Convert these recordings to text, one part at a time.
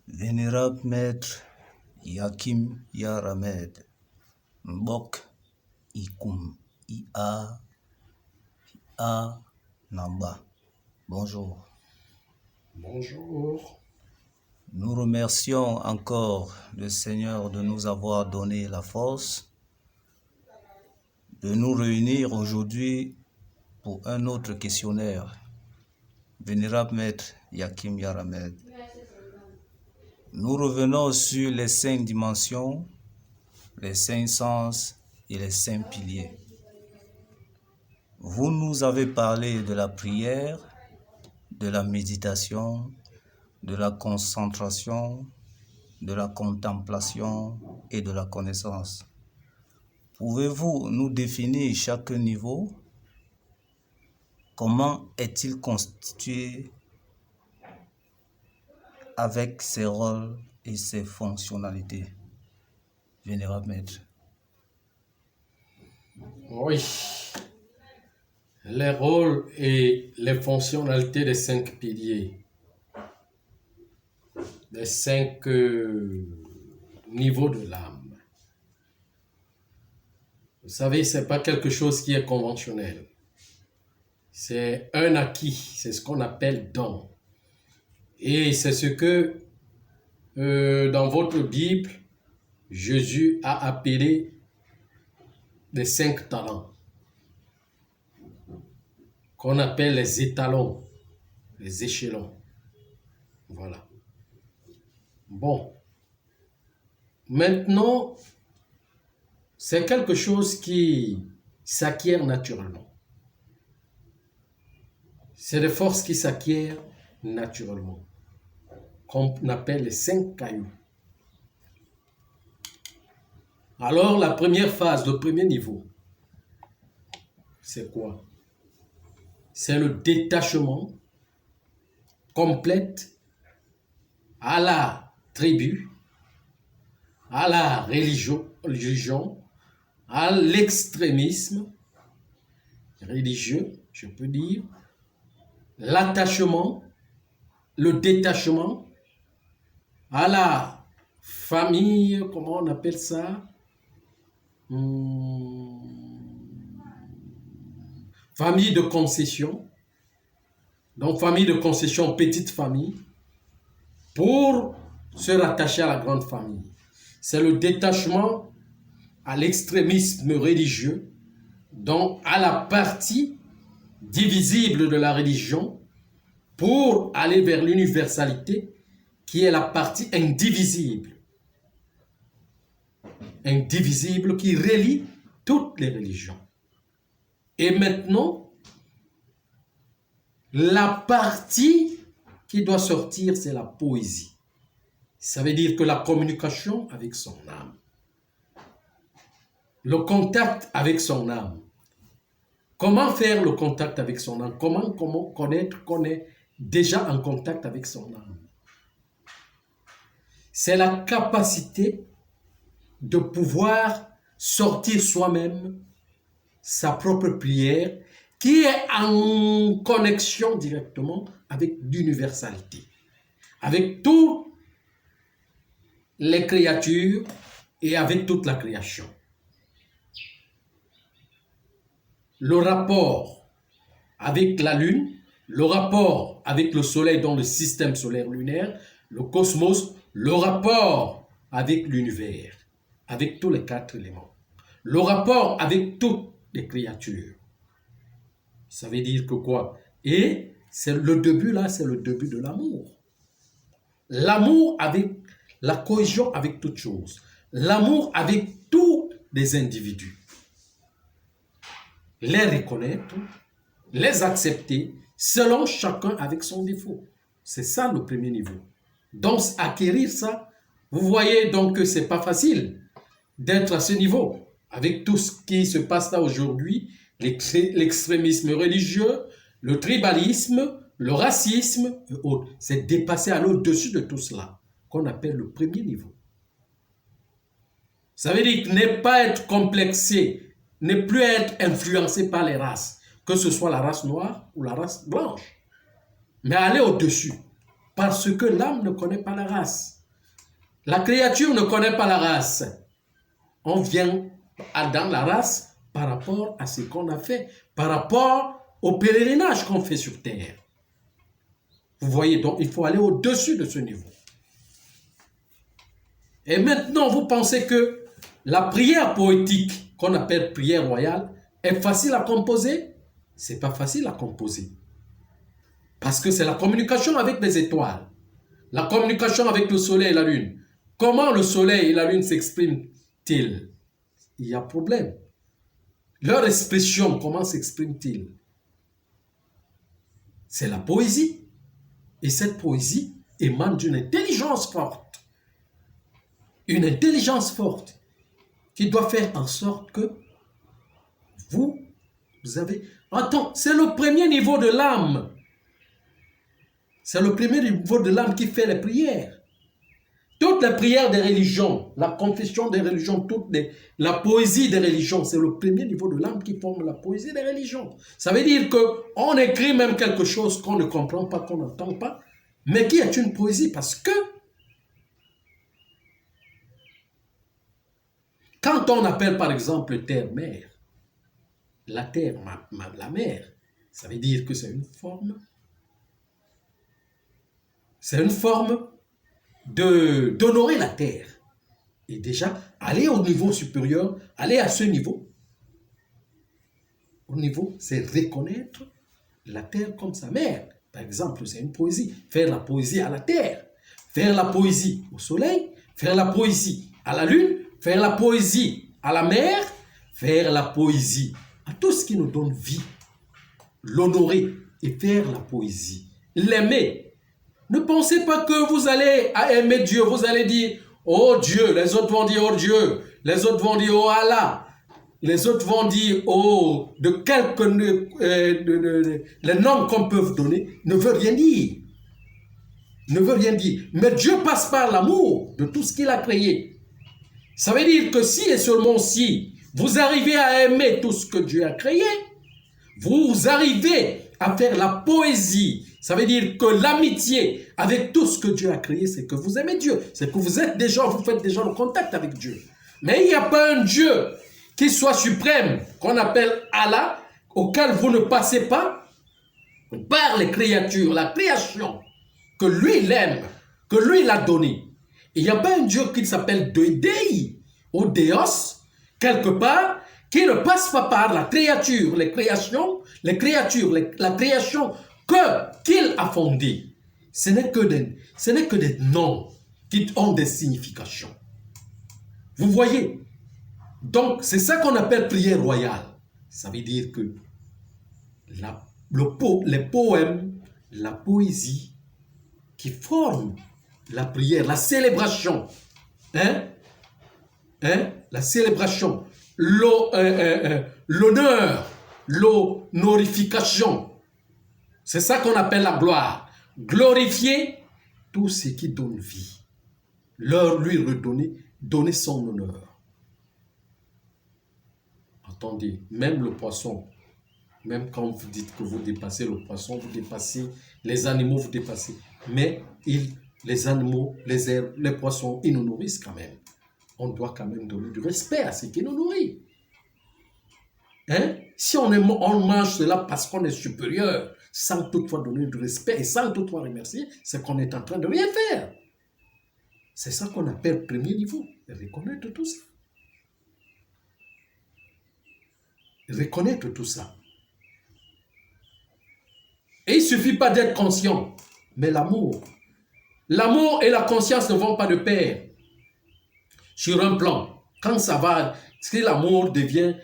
Vénérable Maître Yakim Yaramed, Mbok Ikum Ia Namba. Bonjour. Bonjour. Nous remercions encore le Seigneur de nous avoir donné la force de nous réunir aujourd'hui pour un autre questionnaire. Vénérable Maître Yakim Yaramed, nous revenons sur les 5 dimensions, les 5 sens et les 5 piliers. Vous nous avez parlé de la prière, de la méditation, de la concentration, de la contemplation et de la connaissance. Pouvez-vous nous définir chaque niveau? Comment est-il constitué avec ses rôles et ses fonctionnalités? Vénérable Maître. Oui. Les rôles et les fonctionnalités des 5 piliers, des 5 niveaux de l'âme. Vous savez, ce n'est pas quelque chose qui est conventionnel. C'est un acquis, c'est ce qu'on appelle don. Et c'est ce que dans votre Bible, Jésus a appelé les 5 talents, qu'on appelle les étalons, les échelons. Voilà. Bon. Maintenant, c'est quelque chose qui s'acquiert naturellement. C'est des forces qui s'acquièrent naturellement, qu'on appelle les 5 cailloux. Alors, la première phase, le premier niveau, c'est quoi? C'est le détachement complet à la tribu, à la religion, à l'extrémisme religieux, je peux dire, l'attachement, le détachement à la famille, comment on appelle ça? Famille de concession. Donc, famille de concession, petite famille, pour se rattacher à la grande famille. C'est le détachement à l'extrémisme religieux, donc à la partie divisible de la religion, pour aller vers l'universalité, qui est la partie indivisible. Indivisible qui relie toutes les religions. Et maintenant, la partie qui doit sortir, c'est la poésie. Ça veut dire que la communication avec son âme, le contact avec son âme. Comment faire le contact avec son âme? Comment connaître qu'on est déjà en contact avec son âme? C'est la capacité de pouvoir sortir soi-même sa propre prière qui est en connexion directement avec l'universalité, avec toutes les créatures et avec toute la création. Le rapport avec la Lune, le rapport avec le Soleil dans le système solaire lunaire, le cosmos, le rapport avec l'univers, avec tous les 4 éléments. Le rapport avec toutes les créatures. Ça veut dire que quoi? Et c'est le début là, c'est le début de l'amour. L'amour avec la cohésion avec toutes choses. L'amour avec tous les individus. Les reconnaître, les accepter, selon chacun avec son défaut. C'est ça le premier niveau. Donc, acquérir ça, vous voyez donc que ce n'est pas facile d'être à ce niveau. Avec tout ce qui se passe là aujourd'hui, l'extrémisme religieux, le tribalisme, le racisme et autres. C'est dépasser à l'au-dessus de tout cela, qu'on appelle le premier niveau. Ça veut dire ne pas être complexé, ne plus être influencé par les races, que ce soit la race noire ou la race blanche. Mais aller au-dessus, Parce que l'âme ne connaît pas la race. La créature ne connaît pas la race. On vient dans la race par rapport à ce qu'on a fait, par rapport au pèlerinage qu'on fait sur terre. Vous voyez, donc il faut aller au-dessus de ce niveau. Et maintenant, vous pensez que la prière poétique, qu'on appelle prière royale, est facile à composer? Ce n'est pas facile à composer. Parce que c'est la communication avec les étoiles, la communication avec le soleil et la lune. Comment le soleil et la lune s'expriment-ils? Il y a problème. Leur expression, comment s'exprime-t-il? C'est la poésie. Et cette poésie émane d'une intelligence forte. Une intelligence forte qui doit faire en sorte que vous avez... Attends, c'est le premier niveau de l'âme. C'est le premier niveau de l'âme qui fait les prières. Toutes les prières des religions, la confession des religions, la poésie des religions, c'est le premier niveau de l'âme qui forme la poésie des religions. Ça veut dire qu'on écrit même quelque chose qu'on ne comprend pas, qu'on n'entend pas, mais qui est une poésie parce que quand on appelle par exemple terre-mère, la terre, la mer, ça veut dire que c'est une forme. C'est une forme d'honorer la terre. Et déjà, aller au niveau supérieur, aller à ce niveau, au niveau, c'est reconnaître la terre comme sa mère. Par exemple, c'est une poésie. Faire la poésie à la terre, faire la poésie au soleil, faire la poésie à la lune, faire la poésie à la mer, faire la poésie à tout ce qui nous donne vie, l'honorer et faire la poésie, l'aimer. Ne pensez pas que vous allez aimer Dieu, vous allez dire « Oh Dieu », les autres vont dire « Oh Dieu », les autres vont dire « Oh Allah », les autres vont dire « Oh », de quelques... les noms qu'on peut donner ne veut rien dire. Ne veut rien dire. Mais Dieu passe par l'amour de tout ce qu'il a créé. Ça veut dire que si et seulement si vous arrivez à aimer tout ce que Dieu a créé, vous arrivez à faire la poésie. Ça veut dire que l'amitié avec tout ce que Dieu a créé, c'est que vous aimez Dieu. C'est que vous faites déjà le contact avec Dieu. Mais il n'y a pas un Dieu qui soit suprême, qu'on appelle Allah, auquel vous ne passez pas par les créatures, la création, que lui l'aime, que lui l'a donné. Il n'y a pas un Dieu qui s'appelle Dei ou Deos, quelque part, qui ne passe pas par la créature, la création qu'il a fondée. Ce n'est que des noms qui ont des significations. Vous voyez? Donc, c'est ça qu'on appelle prière royale. Ça veut dire que les poèmes, la poésie qui forment la prière, la célébration, la célébration, l'honneur, l'honorification. C'est ça qu'on appelle la gloire. Glorifier tout ce qui donne vie. Lui redonner, donner son honneur. Attendez, même le poisson, même quand vous dites que vous dépassez le poisson, vous dépassez les animaux, vous dépassez. Mais les animaux, les herbes, les poissons, ils nous nourrissent quand même. On doit quand même donner du respect à ce qui nous nourrit. Si on mange cela parce qu'on est supérieur, sans toutefois donner du respect et sans toutefois remercier, c'est qu'on est en train de rien faire. C'est ça qu'on appelle premier niveau. Reconnaître tout ça. Reconnaître tout ça. Et il ne suffit pas d'être conscient, mais l'amour. L'amour et la conscience ne vont pas de pair. Sur un plan, quand ça va, si l'amour devient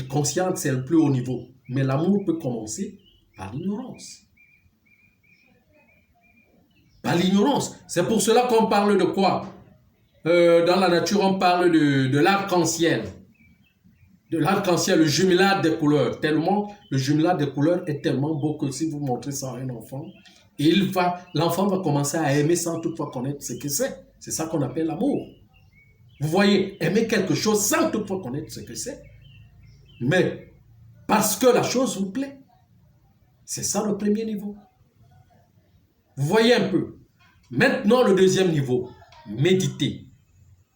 conscient, c'est le plus haut niveau. Mais l'amour peut commencer par l'ignorance. Par l'ignorance. C'est pour cela qu'on parle de quoi? Dans la nature, on parle de l'arc-en-ciel. De l'arc-en-ciel, le jumelage des couleurs. Le jumelage des couleurs est tellement beau que si vous montrez ça à un enfant, l'enfant va commencer à aimer sans toutefois connaître ce que c'est. C'est ça qu'on appelle l'amour. Vous voyez, aimer quelque chose sans toutefois connaître ce que c'est. Mais parce que la chose vous plaît. C'est ça le premier niveau. Vous voyez un peu. Maintenant, le deuxième niveau, méditer.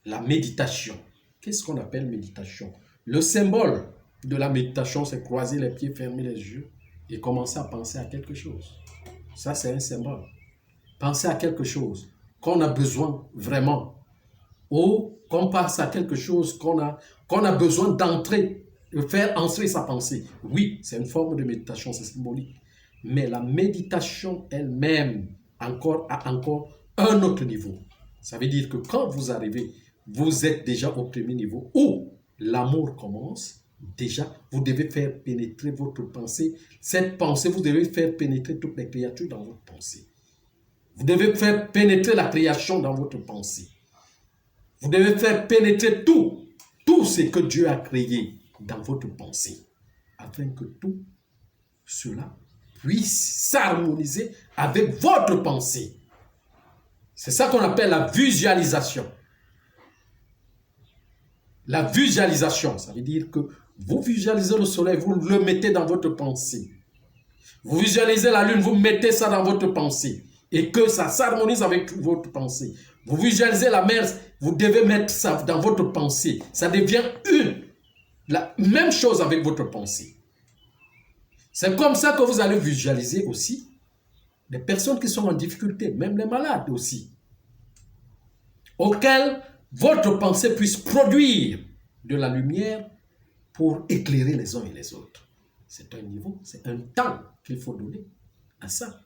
La méditation. Qu'est-ce qu'on appelle méditation? Le symbole de la méditation, c'est croiser les pieds, fermer les yeux et commencer à penser à quelque chose. Ça, c'est un symbole. Penser à quelque chose qu'on a besoin vraiment. Ou qu'on passe à quelque chose qu'on a besoin d'entrer, de faire entrer sa pensée. Oui, c'est une forme de méditation, c'est symbolique. Mais la méditation elle-même a encore un autre niveau. Ça veut dire que quand vous arrivez, vous êtes déjà au premier niveau où l'amour commence. Déjà, vous devez faire pénétrer votre pensée. Cette pensée, vous devez faire pénétrer toutes les créatures dans votre pensée. Vous devez faire pénétrer la création dans votre pensée. Vous devez faire pénétrer tout ce que Dieu a créé dans votre pensée, afin que tout cela puisse s'harmoniser avec votre pensée. C'est ça qu'on appelle la visualisation. La visualisation, ça veut dire que vous visualisez le soleil, vous le mettez dans votre pensée. Vous visualisez la lune, vous mettez ça dans votre pensée. Et que ça s'harmonise avec votre pensée. Vous visualisez la mer, vous devez mettre ça dans votre pensée. Ça devient la même chose avec votre pensée. C'est comme ça que vous allez visualiser aussi les personnes qui sont en difficulté, même les malades aussi, auxquels votre pensée puisse produire de la lumière pour éclairer les uns et les autres. C'est un niveau, c'est un temps qu'il faut donner à ça.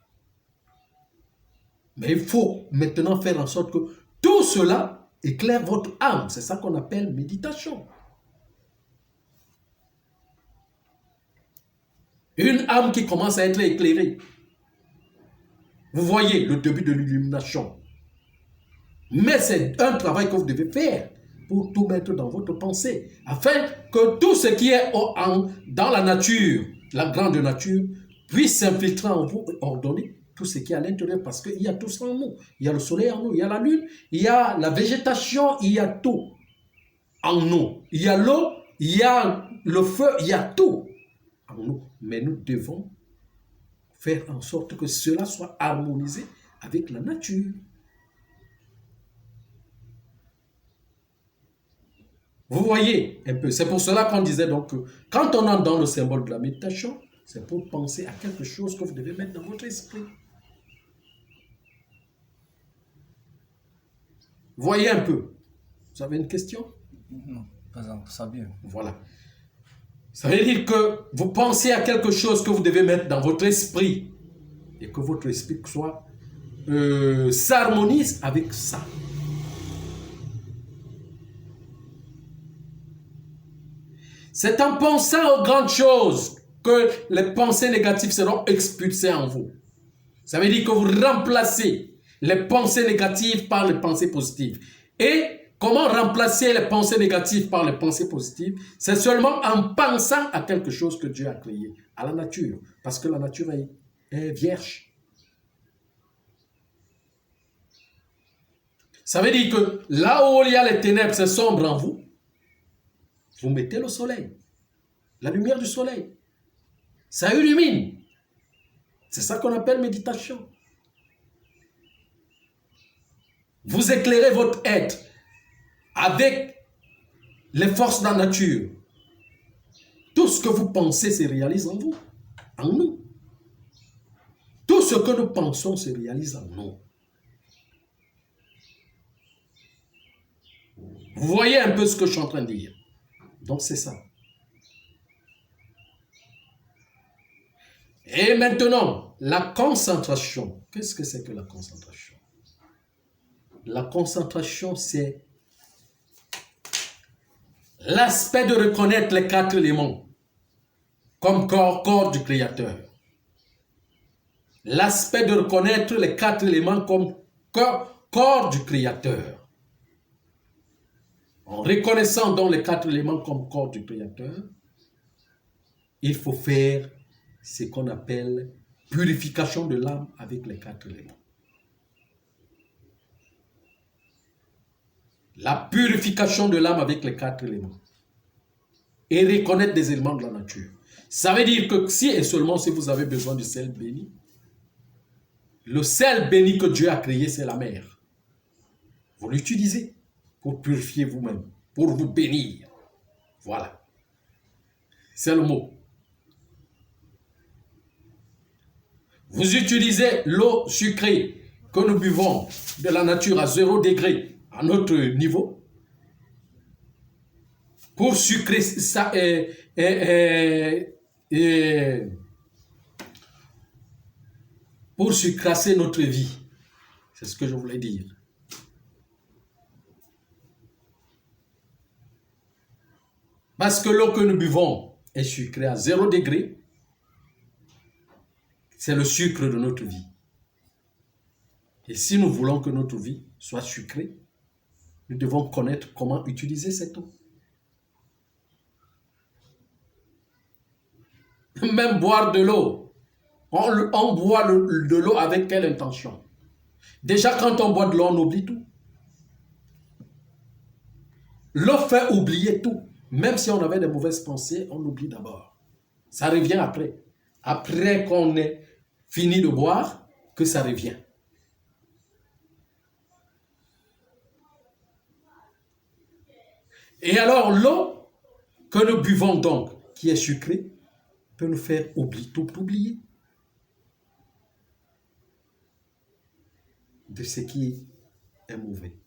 Mais il faut maintenant faire en sorte que tout cela éclaire votre âme. C'est ça qu'on appelle méditation. Une âme qui commence à être éclairée. Vous voyez le début de l'illumination. Mais c'est un travail que vous devez faire pour tout mettre dans votre pensée, afin que tout ce qui est dans la nature, la grande nature, puisse s'infiltrer en vous et ordonner tout ce qui est à l'intérieur, parce qu'il y a tout ça en nous. Il y a le soleil en nous, il y a la lune, il y a la végétation, il y a tout en nous. Il y a l'eau, il y a le feu, il y a tout en nous. Mais nous devons faire en sorte que cela soit harmonisé avec la nature. Vous voyez un peu, c'est pour cela qu'on disait donc que quand on entre dans le symbole de la méditation, c'est pour penser à quelque chose que vous devez mettre dans votre esprit. Voyez un peu. Vous avez une question? Non, pas encore, ça vient. Voilà. Ça veut dire que vous pensez à quelque chose que vous devez mettre dans votre esprit et que votre esprit soit s'harmonise avec ça. C'est en pensant aux grandes choses que les pensées négatives seront expulsées en vous. Ça veut dire que vous remplacez les pensées négatives par les pensées positives. Et comment remplacer les pensées négatives par les pensées positives? C'est seulement en pensant à quelque chose que Dieu a créé, à la nature. Parce que la nature est vierge. Ça veut dire que là où il y a les ténèbres, c'est sombre en vous. Vous mettez le soleil, la lumière du soleil. Ça illumine. C'est ça qu'on appelle méditation. Vous éclairez votre être avec les forces de la nature. Tout ce que vous pensez se réalise en vous, en nous. Tout ce que nous pensons se réalise en nous. Vous voyez un peu ce que je suis en train de dire. Donc c'est ça. Et maintenant, la concentration. Qu'est-ce que c'est que la concentration? La concentration, c'est l'aspect de reconnaître les 4 éléments comme corps du Créateur. L'aspect de reconnaître les 4 éléments comme corps du Créateur. En reconnaissant donc les 4 éléments comme corps du Créateur, il faut faire ce qu'on appelle purification de l'âme avec les 4 éléments. La purification de l'âme avec les 4 éléments. Et reconnaître des éléments de la nature. Ça veut dire que si et seulement si vous avez besoin du sel béni, Le sel béni que Dieu a créé, c'est la mer. Vous l'utilisez pour purifier vous-même, pour vous bénir. Voilà. C'est le mot. Vous utilisez l'eau sucrée que nous buvons de la nature à 0 degré à notre niveau pour sucrer ça pour sucrasser notre vie. C'est ce que je voulais dire. Parce que l'eau que nous buvons est sucrée à 0 degré. C'est le sucre de notre vie. Et si nous voulons que notre vie soit sucrée, nous devons connaître comment utiliser cette eau. Même boire de l'eau. On boit de l'eau avec quelle intention? Déjà, quand on boit de l'eau, on oublie tout. L'eau fait oublier tout. Même si on avait de mauvaises pensées, on oublie d'abord. Ça revient après. Après qu'on ait fini de boire, que ça revient. Et alors, l'eau que nous buvons donc, qui est sucrée, peut nous faire tout oublier de ce qui est mauvais,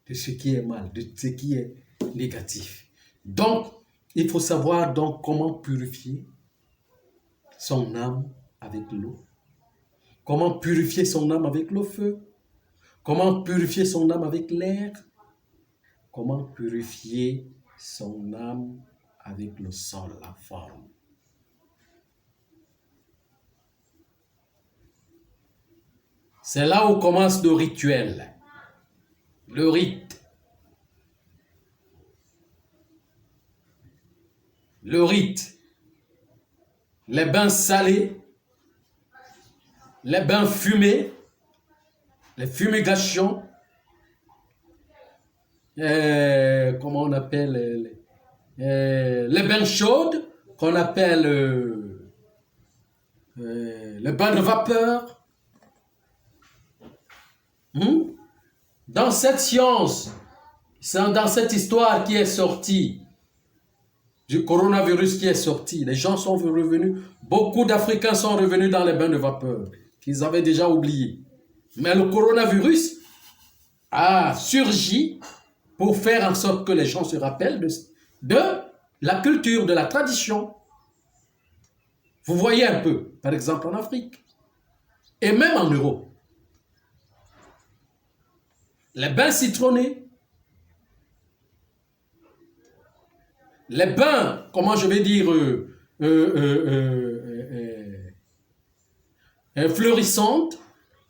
de ce qui est mal, de ce qui est négatif. Donc, il faut savoir donc comment purifier son âme avec l'eau, comment purifier son âme avec le feu, comment purifier son âme avec l'air, comment purifier son âme avec le sol, la forme. C'est là où commence le rituel, le rite. Le rite, les bains salés, les bains fumés, les fumigations, comment on appelle, les bains chaudes, qu'on appelle les bains de vapeur. Dans cette science, dans cette histoire qui est sortie, du coronavirus qui est sorti, les gens sont revenus, beaucoup d'Africains sont revenus dans les bains de vapeur, qu'ils avaient déjà oubliés. Mais le coronavirus a surgi pour faire en sorte que les gens se rappellent de la culture, de la tradition. Vous voyez un peu, par exemple en Afrique, et même en Europe. Les bains citronnés, les bains, comment je vais dire, fleurissantes,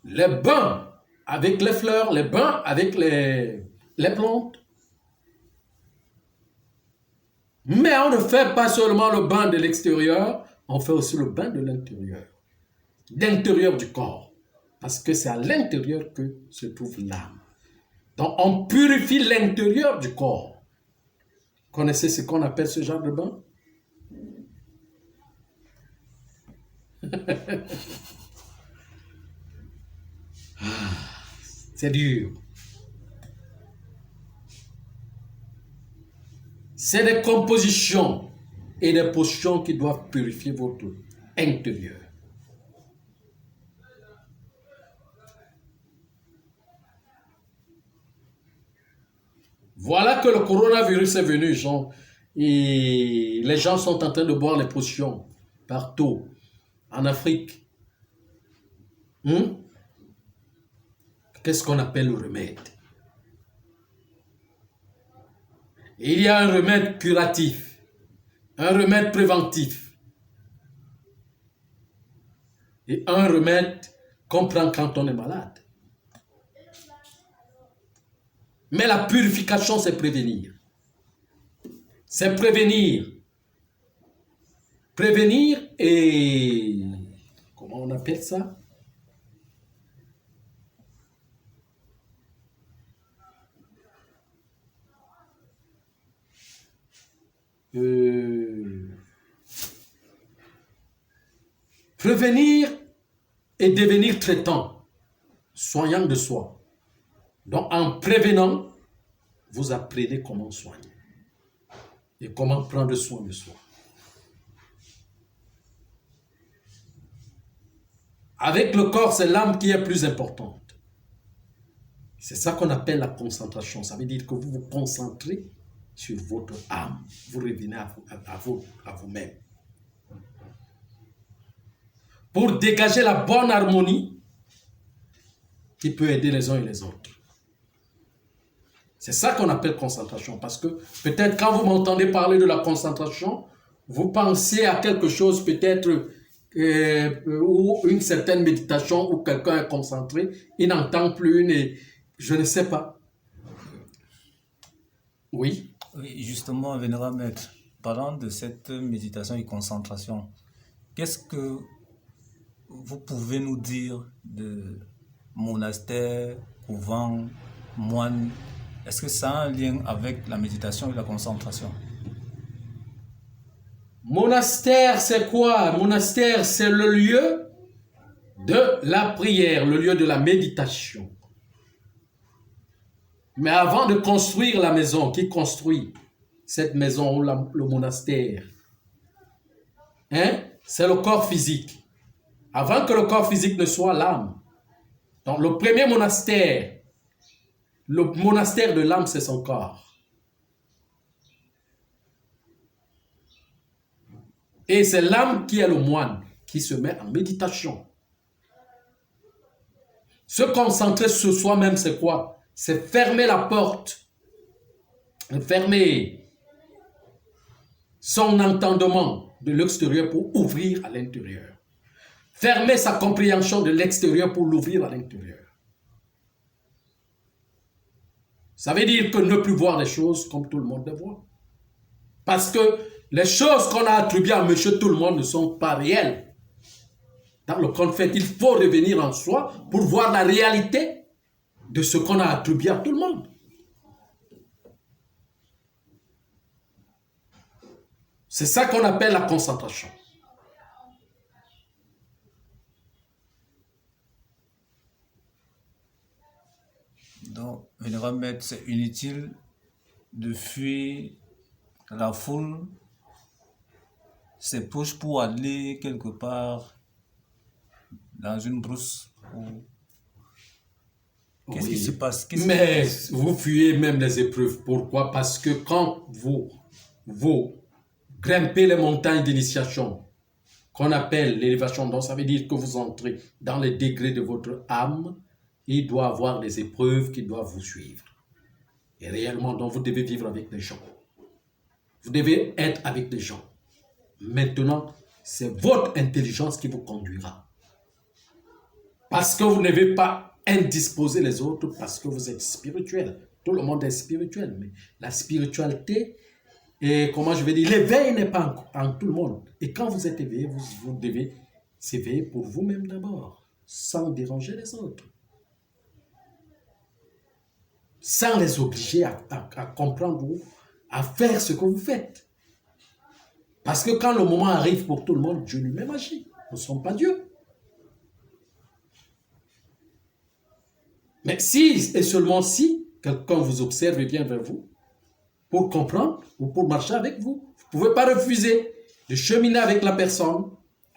les bains avec les fleurs, les bains avec les plantes. Mais on ne fait pas seulement le bain de l'extérieur, on fait aussi le bain de l'intérieur du corps. Parce que c'est à l'intérieur que se trouve l'âme. Donc on purifie l'intérieur du corps. Connaissez ce qu'on appelle ce genre de bain? C'est dur. C'est des compositions et des potions qui doivent purifier votre intérieur. Voilà que le coronavirus est venu, et les gens sont en train de boire les potions partout en Afrique. Qu'est-ce qu'on appelle le remède? Il y a un remède curatif, un remède préventif et un remède qu'on prend quand on est malade. Mais la purification, c'est prévenir. C'est prévenir. Prévenir et... Comment on appelle ça? Prévenir et devenir traitant, soignant de soi. Donc, en prévenant, vous apprenez comment soigner et comment prendre soin de soi. Avec le corps, c'est l'âme qui est plus importante. C'est ça qu'on appelle la concentration. Ça veut dire que vous vous concentrez sur votre âme. Vous revenez à vous-même. Pour dégager la bonne harmonie qui peut aider les uns et les autres. C'est ça qu'on appelle concentration. Parce que peut-être quand vous m'entendez parler de la concentration, vous pensez à quelque chose peut-être ou une certaine méditation où quelqu'un est concentré, il n'entend plus, je ne sais pas. Oui. Oui, justement, Vénéra Maître, parlant de cette méditation et concentration, qu'est-ce que vous pouvez nous dire de monastère, couvent, moine? Est-ce que ça a un lien avec la méditation et la concentration? Monastère, c'est quoi? Monastère, c'est le lieu de la prière, le lieu de la méditation. Mais avant de construire la maison, qui construit cette maison ou le monastère? C'est le corps physique. Avant que le corps physique ne soit l'âme. Donc le premier monastère, le monastère de l'âme, c'est son corps. Et c'est l'âme qui est le moine, qui se met en méditation. Se concentrer sur soi-même, c'est quoi? C'est fermer la porte, fermer son entendement de l'extérieur pour ouvrir à l'intérieur. Fermer sa compréhension de l'extérieur pour l'ouvrir à l'intérieur. Ça veut dire que ne plus voir les choses comme tout le monde les voit. Parce que les choses qu'on a attribuées à monsieur tout le monde ne sont pas réelles. Dans le compte fait, il faut revenir en soi pour voir la réalité de ce qu'on a attribué à tout le monde. C'est ça qu'on appelle la concentration. Donc, Vénérable Maître, c'est inutile de fuir la foule, ses poches pour aller quelque part dans une brousse. Qu'est-ce qui se passe? Mais vous fuyez même les épreuves. Pourquoi? Parce que quand vous grimpez les montagnes d'initiation, qu'on appelle l'élévation, donc ça veut dire que vous entrez dans les degrés de votre âme, il doit y avoir des épreuves qui doivent vous suivre. Et réellement, donc vous devez vivre avec des gens. Vous devez être avec des gens. Maintenant, c'est votre intelligence qui vous conduira. Parce que vous ne devez pas indisposer les autres parce que vous êtes spirituel. Tout le monde est spirituel, mais la spiritualité, et comment je vais dire, l'éveil n'est pas en tout le monde. Et quand vous êtes éveillé, vous devez s'éveiller pour vous-même d'abord, sans déranger les autres. Sans les obliger à comprendre ou à faire ce que vous faites. Parce que quand le moment arrive pour tout le monde, Dieu lui-même agit. Nous ne sommes pas Dieu. Mais si et seulement si quelqu'un vous observe et vient vers vous pour comprendre ou pour marcher avec vous, vous ne pouvez pas refuser de cheminer avec la personne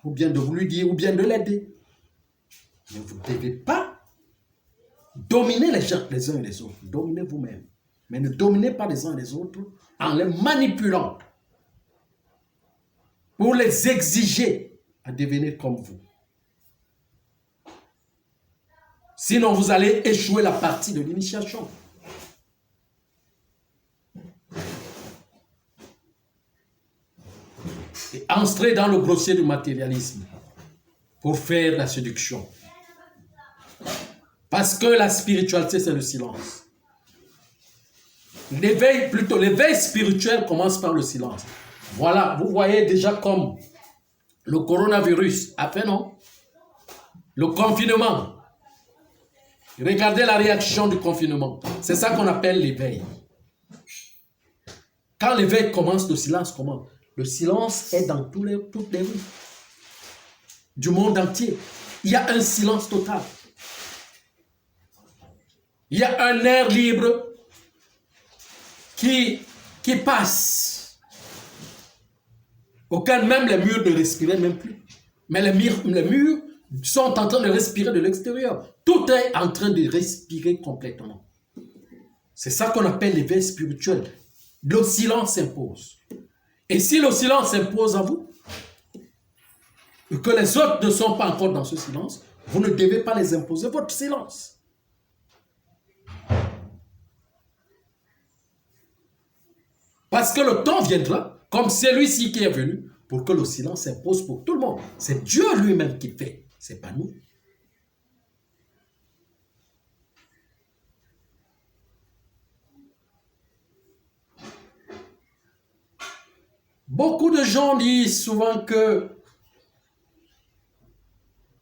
ou bien de vous lui dire ou bien de l'aider. Mais vous ne devez pas dominer les gens les uns et les autres. Dominez vous-même. Mais ne dominez pas les uns et les autres en les manipulant pour les exiger à devenir comme vous. Sinon, vous allez échouer la partie de l'initiation. Et entrer dans le grossier du matérialisme pour faire la séduction. Parce que la spiritualité, c'est le silence. L'éveil spirituel commence par le silence. Voilà, vous voyez déjà comme le coronavirus a fait, non? Le confinement. Regardez la réaction du confinement. C'est ça qu'on appelle l'éveil. Quand l'éveil commence, le silence commence. Le silence est dans toutes les rues du monde entier. il y a un silence total. Il y a un air libre qui passe. Aucun, même les murs ne respiraient même plus. Mais les murs sont en train de respirer de l'extérieur. Tout est en train de respirer complètement. C'est ça qu'on appelle l'éveil spirituel. Le silence s'impose. Et si le silence s'impose à vous, et que les autres ne sont pas encore dans ce silence, vous ne devez pas les imposer votre silence. Parce que le temps viendra, comme celui-ci qui est venu, pour que le silence s'impose pour tout le monde. C'est Dieu lui-même qui fait, ce n'est pas nous. Beaucoup de gens disent souvent que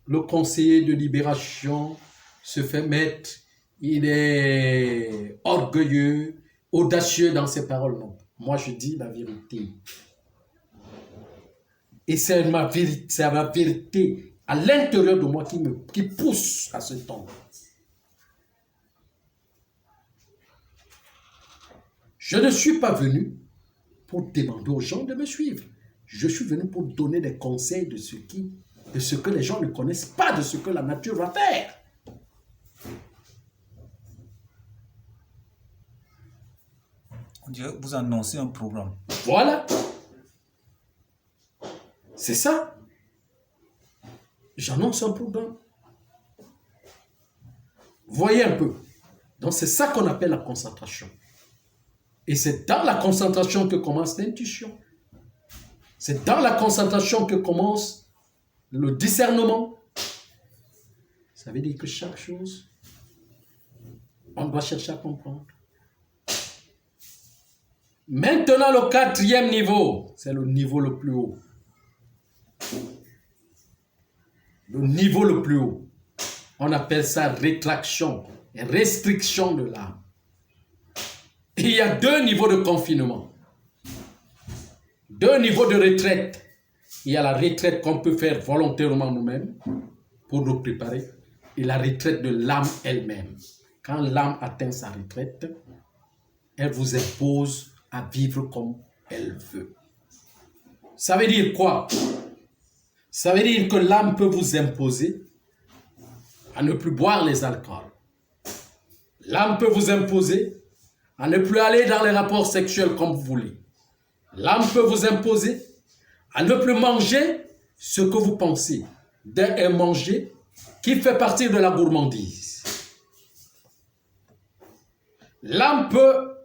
le conseiller de libération se fait mettre, il est orgueilleux, audacieux dans ses paroles. Non, moi je dis la vérité. Et c'est ma vérité à l'intérieur de moi qui pousse à ce temps. Je ne suis pas venu pour demander aux gens de me suivre. Je suis venu pour donner des conseils de ce que les gens ne connaissent pas, de ce que la nature va faire. On dirait que vous annoncez un programme. Voilà. C'est ça. J'annonce un programme. Voyez un peu. Donc c'est ça qu'on appelle la concentration. Et c'est dans la concentration que commence l'intuition. C'est dans la concentration que commence le discernement. Ça veut dire que chaque chose, on doit chercher à comprendre. Maintenant, le 4e niveau, c'est le niveau le plus haut. Le niveau le plus haut. On appelle ça rétraction et restriction de l'âme. Il y a 2 niveaux de confinement. 2 niveaux de retraite. Il y a la retraite qu'on peut faire volontairement nous-mêmes pour nous préparer et la retraite de l'âme elle-même. Quand l'âme atteint sa retraite, elle vous impose à vivre comme elle veut. Ça veut dire quoi? Ça veut dire que l'âme peut vous imposer à ne plus boire les alcools. L'âme peut vous imposer à ne plus aller dans les rapports sexuels comme vous voulez. L'âme peut vous imposer à ne plus manger ce que vous pensez d'un manger qui fait partie de la gourmandise. L'âme peut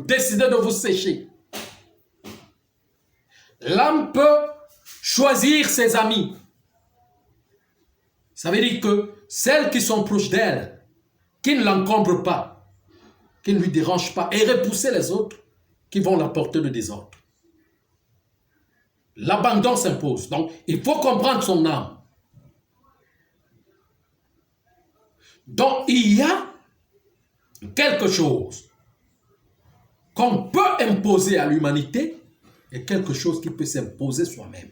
décider de vous sécher. L'âme peut choisir ses amis. Ça veut dire que celles qui sont proches d'elle, qui ne l'encombrent pas, qui ne lui dérangent pas, et repousser les autres qui vont la porter de désordre. L'abandon s'impose. Donc, il faut comprendre son âme. Donc, il y a quelque chose qu'on peut imposer à l'humanité et quelque chose qui peut s'imposer soi-même.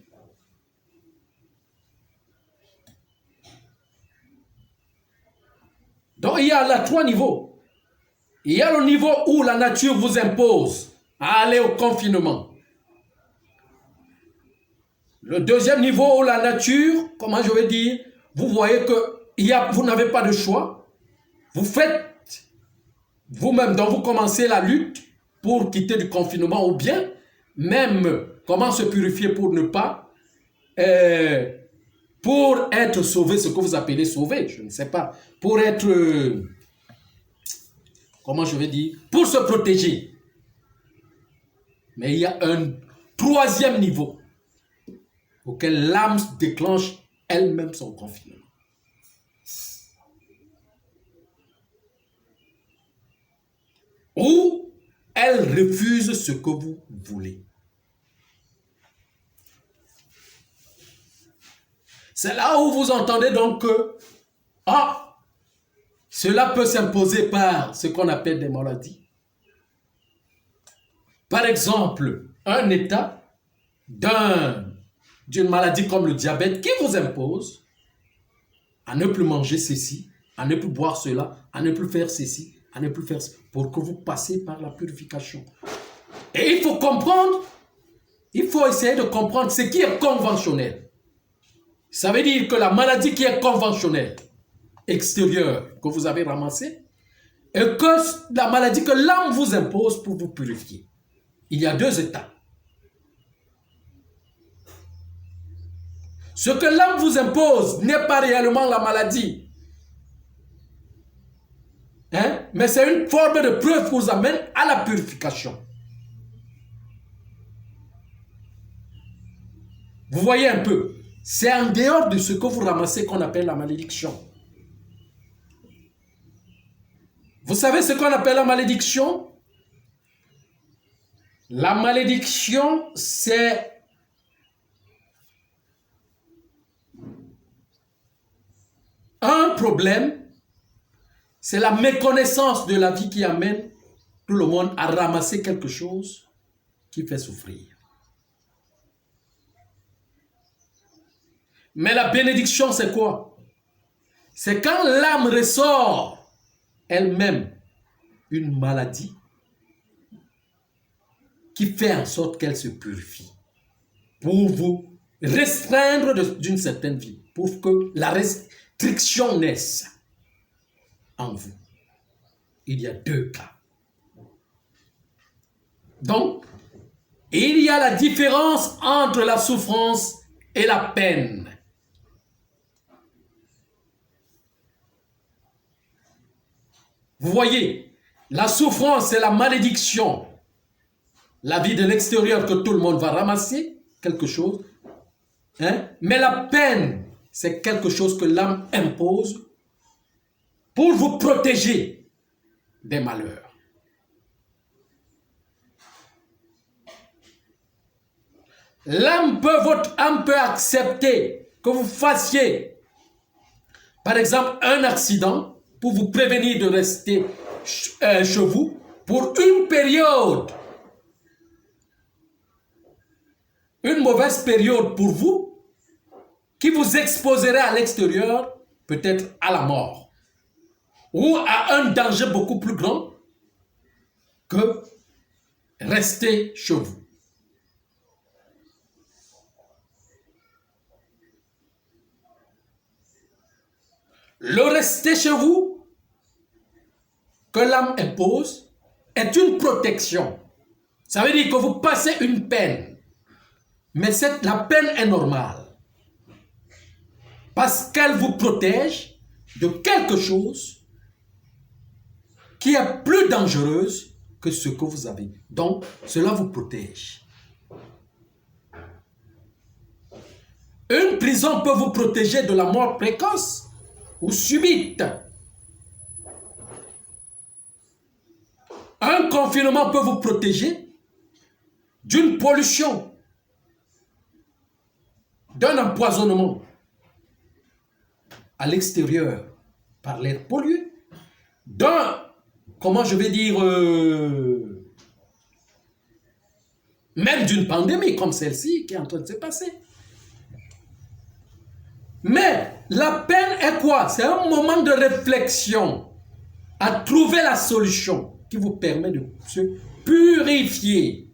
Donc, il y a là 3 niveaux. Il y a le niveau où la nature vous impose à aller au confinement. Le 2e niveau où la nature, comment je vais dire, vous voyez que vous n'avez pas de choix. Vous faites vous-même, donc vous commencez la lutte pour quitter du confinement ou bien même comment se purifier pour ne pas, pour être sauvé, ce que vous appelez sauvé, je ne sais pas, pour être, comment je vais dire, pour se protéger. Mais il y a un 3e niveau auquel l'âme déclenche elle-même son confinement. Où elle refuse ce que vous voulez. C'est là où vous entendez donc que cela peut s'imposer par ce qu'on appelle des maladies. Par exemple, un état d'une maladie comme le diabète qui vous impose à ne plus manger ceci, à ne plus boire cela, à ne plus faire ceci, à ne plus faire ceci, pour que vous passiez par la purification. Et il faut comprendre, il faut essayer de comprendre ce qui est conventionnel. Ça veut dire que la maladie qui est conventionnelle, extérieure, que vous avez ramassée, et que la maladie que l'âme vous impose pour vous purifier. Il y a deux états. Ce que l'âme vous impose n'est pas réellement la maladie. Mais c'est une forme de preuve qui vous amène à la purification. Vous voyez un peu, c'est en dehors de ce que vous ramassez qu'on appelle la malédiction. Vous savez ce qu'on appelle la malédiction? La malédiction, c'est un problème, c'est la méconnaissance de la vie qui amène tout le monde à ramasser quelque chose qui fait souffrir. Mais la bénédiction, c'est quoi? C'est quand l'âme ressort elle-même une maladie qui fait en sorte qu'elle se purifie pour vous restreindre d'une certaine vie, pour que la restriction naisse en vous. Il y a deux cas. Donc, il y a la différence entre la souffrance et la peine. Vous voyez, la souffrance, c'est la malédiction. La vie de l'extérieur que tout le monde va ramasser, quelque chose. Mais la peine, c'est quelque chose que l'âme impose pour vous protéger des malheurs. Votre âme peut accepter que vous fassiez, par exemple, un accident pour vous prévenir de rester chez vous pour une période. Une mauvaise période pour vous qui vous exposerait à l'extérieur, peut-être à la mort ou à un danger beaucoup plus grand que rester chez vous. Le rester chez vous que l'âme impose est une protection. Ça veut dire que vous passez une peine. Mais la peine est normale. Parce qu'elle vous protège de quelque chose qui est plus dangereuse que ce que vous avez. Donc, cela vous protège. Une prison peut vous protéger de la mort précoce ou subite. Un confinement peut vous protéger d'une pollution, d'un empoisonnement à l'extérieur par l'air pollué, d'un, comment je vais dire, même d'une pandémie comme celle-ci qui est en train de se passer. Mais la peine est quoi? C'est un moment de réflexion à trouver la solution qui vous permet de se purifier.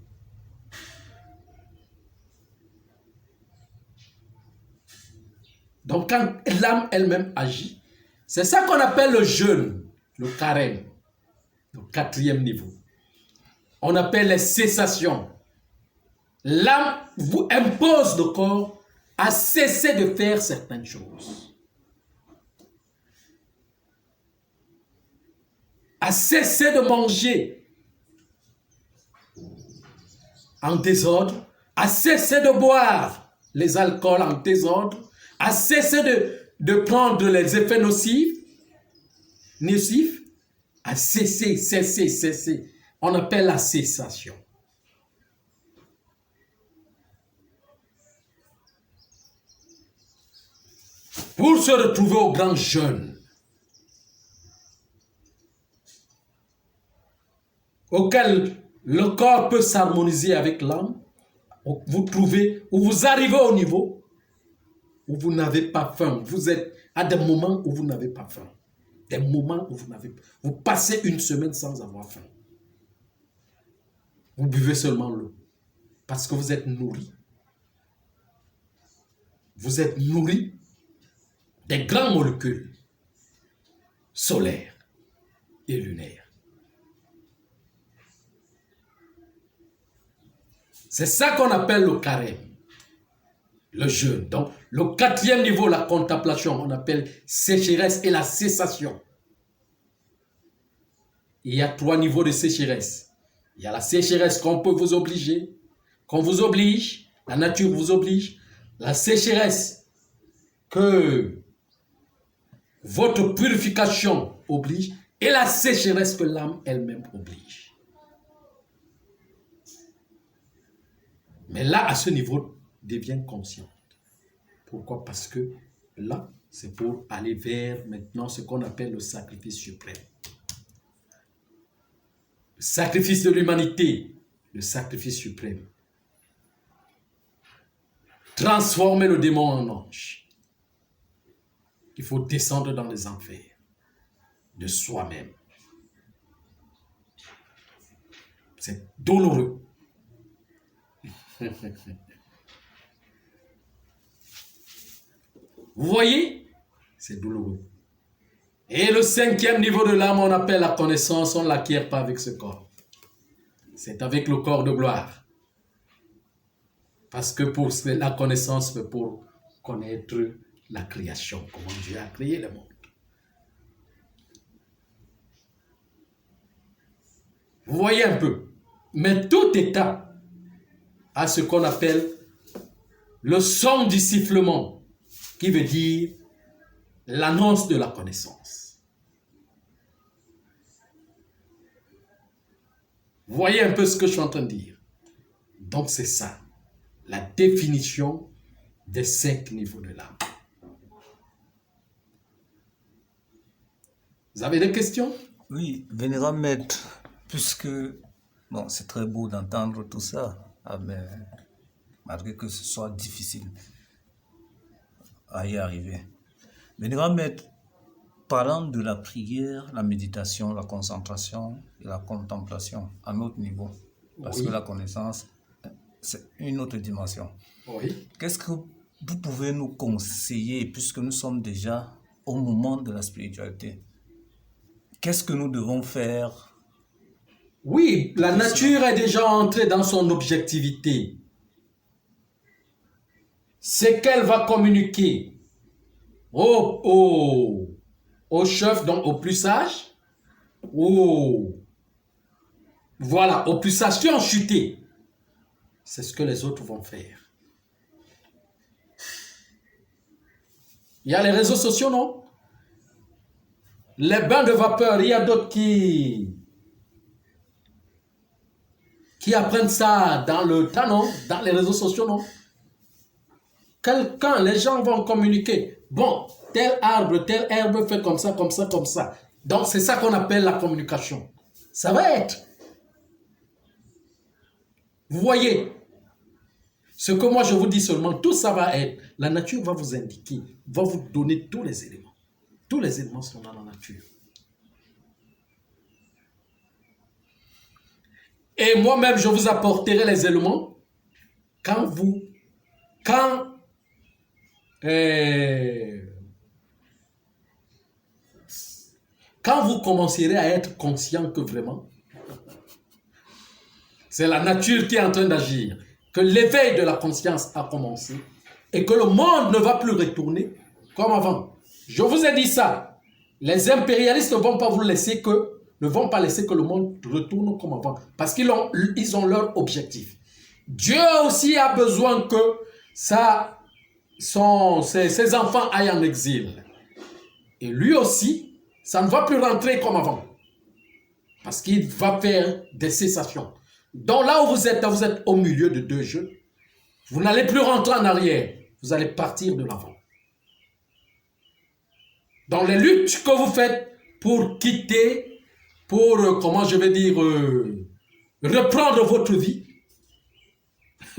Donc quand l'âme elle-même agit, c'est ça qu'on appelle le jeûne, le carême, le 4e niveau. On appelle les cessations. L'âme vous impose le corps à cesser de faire certaines choses. À cesser de manger en désordre, à cesser de boire les alcools en désordre, à cesser de prendre les effets nocifs, à cesser. On appelle la cessation. Pour se retrouver au grand jeûne, auquel le corps peut s'harmoniser avec l'âme, vous trouvez, ou vous arrivez au niveau où vous n'avez pas faim. Vous êtes à des moments où vous n'avez pas faim. Des moments où vous passez une semaine sans avoir faim. Vous buvez seulement l'eau parce que vous êtes nourri. Vous êtes nourri des grandes molécules solaires et lunaires. C'est ça qu'on appelle le carême, le jeûne. Donc, le 4e niveau, la contemplation, on appelle sécheresse et la cessation. Il y a 3 niveaux de sécheresse. Il y a la sécheresse qu'on peut vous obliger, qu'on vous oblige, la nature vous oblige. La sécheresse que votre purification oblige et la sécheresse que l'âme elle-même oblige. Mais là, à ce niveau, devient consciente. Pourquoi? Parce que là, c'est pour aller vers maintenant ce qu'on appelle le sacrifice suprême. Le sacrifice de l'humanité, le sacrifice suprême. Transformer le démon en ange. Il faut descendre dans les enfers de soi-même. C'est douloureux. Vous voyez? C'est douloureux. Et le 5e niveau de l'âme, on appelle la connaissance, on ne l'acquiert pas avec ce corps. C'est avec le corps de gloire. Parce que pour la connaissance, c'est pour connaître la création, comment Dieu a créé le monde. Vous voyez un peu. Mais tout état a ce qu'on appelle le son du sifflement, qui veut dire l'annonce de la connaissance. Vous voyez un peu ce que je suis en train de dire. Donc c'est ça, la définition des 5 niveaux de l'âme. Vous avez des questions? Oui, vénérable maître, puisque, bon, c'est très beau d'entendre tout ça, mais malgré que ce soit difficile à y arriver. Vénérable maître, parlant de la prière, la méditation, la concentration et la contemplation à notre niveau, parce que la connaissance, c'est une autre dimension. Oui. Qu'est-ce que vous pouvez nous conseiller, puisque nous sommes déjà au moment de la spiritualité? Qu'est-ce que nous devons faire? Oui, la nature est déjà entrée dans son objectivité. C'est qu'elle va communiquer au chef, donc au plus sage, voilà, aux plus sages qui ont chuté. C'est ce que les autres vont faire. Il y a les réseaux sociaux, non? Les bains de vapeur, il y a d'autres qui apprennent ça dans le temps, non? Dans les réseaux sociaux, non? Quelqu'un, les gens vont communiquer. Bon, tel arbre, telle herbe fait comme ça, comme ça, comme ça. Donc, c'est ça qu'on appelle la communication. Ça va être. Vous voyez, ce que moi je vous dis seulement, tout ça va être. La nature va vous indiquer, va vous donner tous les éléments. Tous les éléments sont dans la nature. Et moi-même, je vous apporterai les éléments quand vous commencerez à être conscient que vraiment, c'est la nature qui est en train d'agir, que l'éveil de la conscience a commencé et que le monde ne va plus retourner comme avant. Je vous ai dit ça. Les impérialistes ne vont pas laisser que le monde retourne comme avant. Parce qu'ils ont leur objectif. Dieu aussi a besoin que ses enfants aillent en exil. Et lui aussi, ça ne va plus rentrer comme avant. Parce qu'il va faire des cessations. Donc là où vous êtes au milieu de 2 jeux. Vous n'allez plus rentrer en arrière. Vous allez partir de l'avant. Dans les luttes que vous faites pour quitter, pour, comment je vais dire, reprendre votre vie,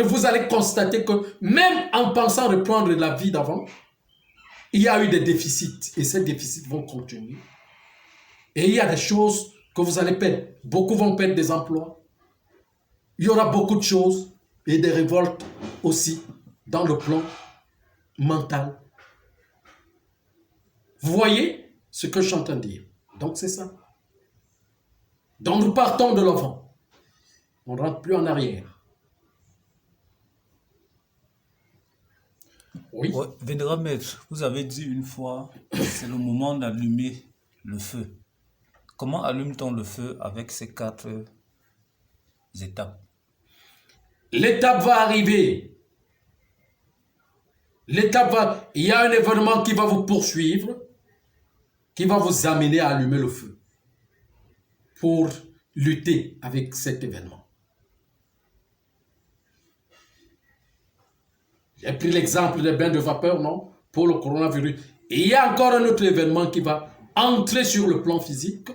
vous allez constater que même en pensant reprendre la vie d'avant, il y a eu des déficits et ces déficits vont continuer. Et il y a des choses que vous allez perdre. Beaucoup vont perdre des emplois. Il y aura beaucoup de choses et des révoltes aussi dans le plan mental. Vous voyez ce que je suis en train de dire? Donc c'est ça. Donc nous partons de l'avant. On ne rentre plus en arrière. Oui. Ouais, Vénéra Maître, vous avez dit une fois, c'est le moment d'allumer le feu. Comment allume-t-on le feu avec ces 4 étapes? L'étape va arriver. Il y a un événement qui va vous poursuivre, qui va vous amener à allumer le feu pour lutter avec cet événement. J'ai pris l'exemple des bains de vapeur, non? Pour le coronavirus. Et il y a encore un autre événement qui va entrer sur le plan physique,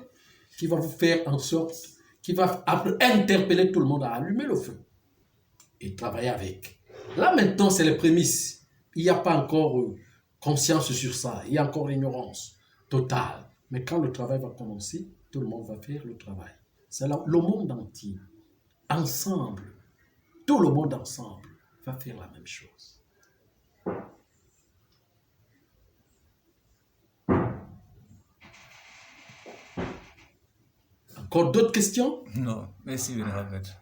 qui va vous faire en sorte, qui va interpeller tout le monde à allumer le feu et travailler avec. Là maintenant, c'est les prémices. Il n'y a pas encore conscience sur ça. Il y a encore ignorance totale. Mais quand le travail va commencer, tout le monde va faire le travail. C'est là, le monde entier, ensemble, tout le monde ensemble va faire la même chose. Encore d'autres questions? Non, merci Vénéra Maître.